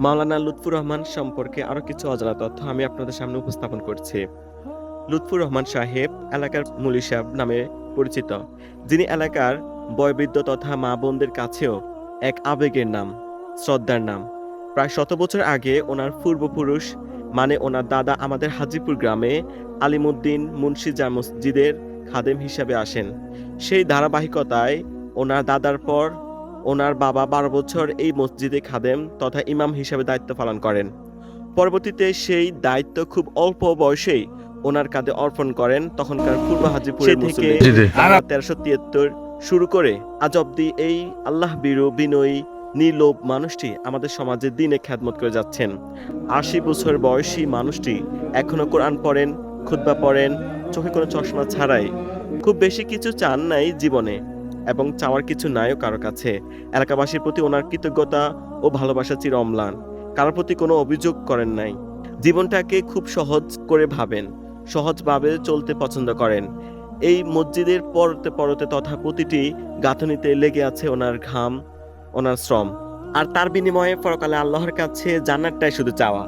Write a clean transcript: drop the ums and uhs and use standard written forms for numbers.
মাওলানা লুৎফুর রহমান সম্পর্কে আরো কিছু অজানা তথ্য আমি আপনাদের সামনে উপস্থাপন করছি। লুৎফুর রহমান সাহেব এলাকার মুলি সাহেব নামে পরিচিত, যিনি এলাকার বয়োবৃদ্ধ তথা মা বোনদের কাছেও এক আবেগের নাম, শ্রদ্ধার নাম। প্রায় ১০০ বছর আগে ওনার পূর্বপুরুষ মানে ওনার দাদা আমাদের হাজিপুর গ্রামে আলিমুদ্দিন মুন্সি জামে মসজিদের খাদেম হিসাবে আসেন। সেই ধারাবাহিকতায় ওনার দাদার পর ওনার বাবা ১২ বছর এই মসজিদে খাদেম তথা ইমাম হিসাবে দায়িত্ব পালন করেন। পরবর্তীতে সেই দায়িত্ব খুব অল্প বয়সেই ওনার কাঁধে অর্পণ করেন তখনকার পূর্ব হাজীপুরের থেকে জি, জি। ১৩৭৩ শুরু করে আজ অব্দি এই আল্লাহ বিরু বিনয়ী নির্লোভ মানুষটি আমাদের সমাজে দিনে খ্যাদমত করে যাচ্ছেন। ৮০ বছর বয়সী মানুষটি এখনো কোরআন পড়েন, খুতবা পড়েন, চোখে কোনো চশমা ছাড়াই। খুব বেশি কিছু চান নাই জীবনে এবং চাওয়ার কিছু নাইও কারো কাছে। এলাকাবাসীর প্রতি ওনার কৃতজ্ঞতা ও ভালোবাসা চির অম্লান। কারোর প্রতি কোনো অভিযোগ করেন নাই। জীবনটাকে খুব সহজ করে ভাবেন, সহজভাবে চলতে পছন্দ করেন। এই মসজিদের পরতে পরতে তথা প্রতিটি গাঁথনিতে লেগে আছে ওনার ঘাম, ওনার শ্রম। আর তার বিনিময়ে পরকালে আল্লাহর কাছে জান্নাতটাই শুধু চাওয়া।